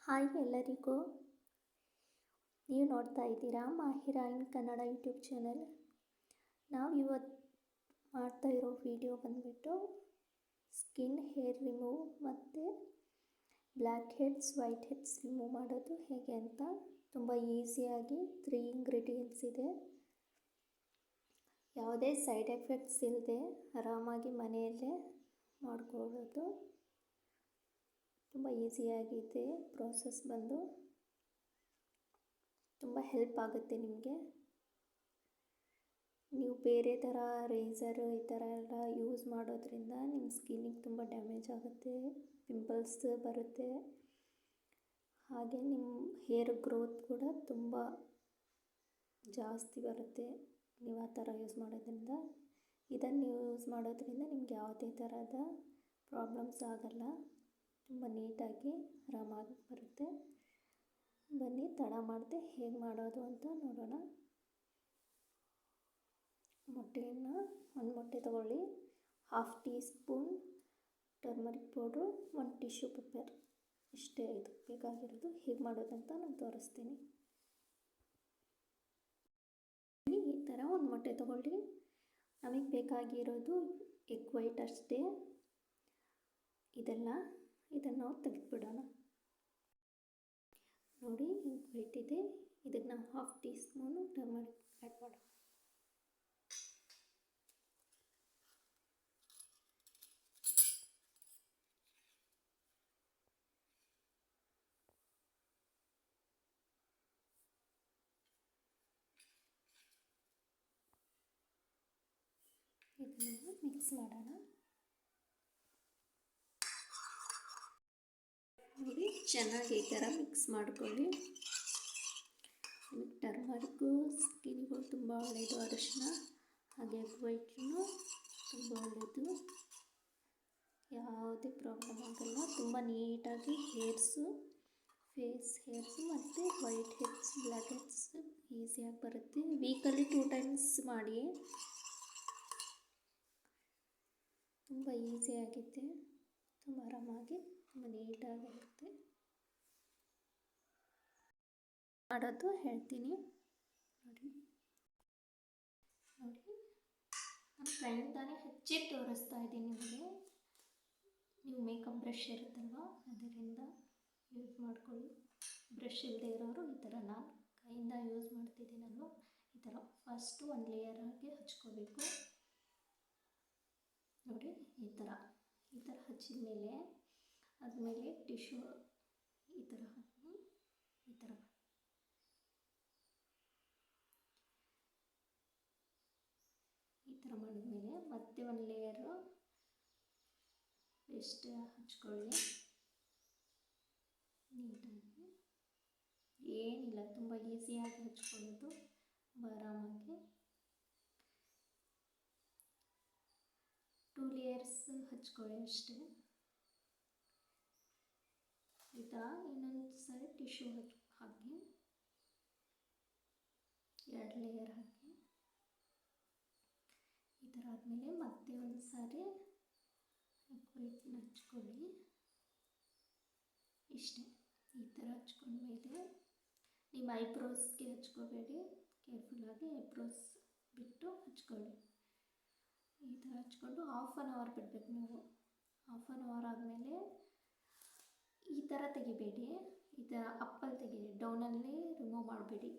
Hi ಎಲ್ಲರಿಗೂ. ನೀವು ನೋಡ್ತಾ ಇದ್ದೀರಾ ಮಾಹಿರಾಯಿನ್ ಕನ್ನಡ ಯೂಟ್ಯೂಬ್ ಚಾನಲ್. ನಾವು ಇವತ್ತು ಮಾಡ್ತಾ ಇರೋ ವಿಡಿಯೋ ಬಂದುಬಿಟ್ಟು ಸ್ಕಿನ್ ಹೇರ್ ರಿಮೂವ್ ಮತ್ತು black heads white heads remove ಮಾಡೋದು ಹೇಗೆ ಅಂತ. ತುಂಬ ಈಸಿಯಾಗಿ 3 ಇಂಗ್ರೀಡಿಯೆಂಟ್ಸ್ ಇದೆ. ಯಾವುದೇ ಸೈಡ್ ಎಫೆಕ್ಟ್ಸ್ ಇಲ್ಲದೆ ಆರಾಮಾಗಿ ಮನೆಯಲ್ಲೇ ಮಾಡ್ಕೊಳ್ಳೋದು. ತುಂಬ ಈಸಿಯಾಗಿದೆ ಪ್ರೋಸೆಸ್ ಬಂದು. ತುಂಬ ಹೆಲ್ಪ್ ಆಗುತ್ತೆ ನಿಮಗೆ. ನೀವು ಬೇರೆ ಥರ ರೇಸರು ಈ ಥರ ಎಲ್ಲ ಯೂಸ್ ಮಾಡೋದ್ರಿಂದ ನಿಮ್ಮ ಸ್ಕಿನ್ನಿಗೆ ತುಂಬ ಡ್ಯಾಮೇಜ್ ಆಗುತ್ತೆ, ಪಿಂಪಲ್ಸ್ ಬರುತ್ತೆ. ಹಾಗೆ ನಿಮ್ಮ ಹೇರ್ ಗ್ರೋತ್ ಕೂಡ ತುಂಬ ಜಾಸ್ತಿ ಬರುತ್ತೆ ನೀವು ಆ ಥರ ಯೂಸ್ ಮಾಡೋದ್ರಿಂದ. ಇದನ್ನು ಯೂಸ್ ಮಾಡೋದ್ರಿಂದ ನಿಮ್ಗೆ ಯಾವುದೇ ಥರದ ಪ್ರಾಬ್ಲಮ್ಸ್ ಆಗಲ್ಲ. ತುಂಬ ನೀಟಾಗಿ ಆರಾಮಾಗಿ ಬರುತ್ತೆ. ಬನ್ನಿ ತಡ ಮಾಡದೆ ಹೇಗೆ ಮಾಡೋದು ಅಂತ ನೋಡೋಣ. ಒಂದು ಮೊಟ್ಟೆ ತಗೊಳ್ಳಿ, 1/2 tea spoon turmeric powder, 1 tissue paper, ಇಷ್ಟೇ ಇದು ಬೇಕಾಗಿರೋದು. ಹೇಗೆ ಮಾಡೋದಂತ ನಾನು ತೋರಿಸ್ತೀನಿ. ಈ ಥರ ಒಂದು ಮೊಟ್ಟೆ ತಗೊಳ್ಳಿ. ನಮಗೆ ಬೇಕಾಗಿರೋದು ಎಗ್ ವೈಟ್ ಅಷ್ಟೇ. ಇದನ್ನು ನಾವು ತೆಗೆದುಬಿಡೋಣ. ನೋಡಿ ಎಗ್ ವೈಟ್ ಇದೆ. ಇದಕ್ಕೆ ನಾವು 1/2 ಟೀ ಸ್ಪೂನು ಟರ್ಮರಿಕ್ ಆ್ಯಡ್ ಮಾಡೋಣ. ಇದನ್ನು ಮಿಕ್ಸ್ ಮಾಡೋಣ. ನೋಡಿ ಚೆನ್ನಾಗಿ ಈ ಥರ ಮಿಕ್ಸ್ ಮಾಡ್ಕೊಳ್ಳಿ. ಟರ್ಮರಿಕ್ಕು ಸ್ಕಿನ್ನಿಗೂ ತುಂಬ ಒಳ್ಳೆಯದು, ಅರಿಶಿನ. ಹಾಗೆ ವೈಟ್ನು ತುಂಬ ಒಳ್ಳೆಯದು, ಯಾವುದೇ ಪ್ರಾಬ್ಲಮ್ ಆಗಲ್ಲ. ತುಂಬ ನೀಟಾಗಿ ಹೇರ್ಸು, ಫೇಸ್ ಹೇರ್ಸು ಮತ್ತು ವೈಟ್ ಹೆಡ್ಸ್ ಬ್ಲ್ಯಾಕ್ ಹೆಡ್ಸ್ ಈಸಿಯಾಗಿ ಬರುತ್ತೆ. ವೀಕಲ್ಲಿ 2 ಟೈಮ್ಸ್ ಮಾಡಿ. ತುಂಬ ಈಸಿಯಾಗಿದೆ, ತುಂಬ ಆರಾಮಾಗಿ, ತುಂಬ ನೀಟಾಗಿರುತ್ತೆ. ಮಾಡೋದು ಹೇಳ್ತೀನಿ ನೋಡಿ. ನಾನು ಕೈಯಿಂದಾನೇ ಹಚ್ಚಿ ತೋರಿಸ್ತಾ ಇದ್ದೀನಿ ನಿಮಗೆ. ನೀವು ಮೇಕಪ್ ಬ್ರಷ್ ಇರುತ್ತಲ್ವ, ಅದರಿಂದ ಯೂಸ್ ಮಾಡ್ಕೊಳ್ಳಿ. ಬ್ರಷ್ ಇಲ್ಲದೆ ಇರೋರು ಈ ಥರ, ನಾನು ಕೈಯಿಂದ ಯೂಸ್ ಮಾಡ್ತಿದ್ದೀನಲ್ವ, ಈ ಥರ ಫಸ್ಟು ಒಂದು ಲೇಯರಾಗಿ ಹಚ್ಕೋಬೇಕು. ನೋಡಿ ಈ ಥರ ಹಚ್ಚಿದ ಮೇಲೆ ಆದಮೇಲೆ ಟಿಶ್ಯೂ ಈ ಥರ ಹಾಕಿ, ಈ ಥರ ಮಾಡಿದ್ಮೇಲೆ ಮತ್ತೆ ಒಂದು ಲೇಯರು ಪೇಸ್ಟ್ ಹಚ್ಕೊಳ್ಳಿ ನೀಟಾಗಿ. ಏನಿಲ್ಲ, ತುಂಬ ಈಸಿಯಾಗಿ ಹಚ್ಕೊಳ್ಳೋದು, ಆರಾಮಾಗಿ. 2 ಲೇಯರ್ಸ್ ಹಚ್ಕೊಳ್ಳಿ ಅಷ್ಟೇ. ಈ ಥರ ಇನ್ನೊಂದು ಸಾರಿ ಟಿಶ್ಯೂ ಹಾಕಿ 2 ಲೇಯರ್ ಹಾಕಿ. ಈ ಥರ ಆದಮೇಲೆ ಮತ್ತೆ ಒಂದು ಸಾರಿ ವೈಟ್ನ ಹಚ್ಕೊಳ್ಳಿ. ಇಷ್ಟೇ. ಈ ಥರ ಹಚ್ಕೊಂಡ್ಮೇಲೆ ನಿಮ್ಮ ಐಬ್ರೋಸ್ಗೆ ಹಚ್ಕೋಬೇಡಿ, ಕೇರ್ಫುಲ್ಲಾಗಿ ಐಬ್ರೋಸ್ ಬಿಟ್ಟು ಹಚ್ಕೊಳ್ಳಿ. ಈ ಥರ ಹಚ್ಕೊಂಡು 1/2 ಅವರ್ ಬಿಡಬೇಕು ನೀವು. 1/2 ಅವರ್ ಆದಮೇಲೆ ಈ ಥರ ತೆಗಿಬೇಡಿ, ಈ ಥರ ಅಪ್ಪಲ್ಲಿ ತೆಗೀರಿ, ಡೌನಲ್ಲಿ ರಿಮೂವ್ ಮಾಡಬೇಡಿ.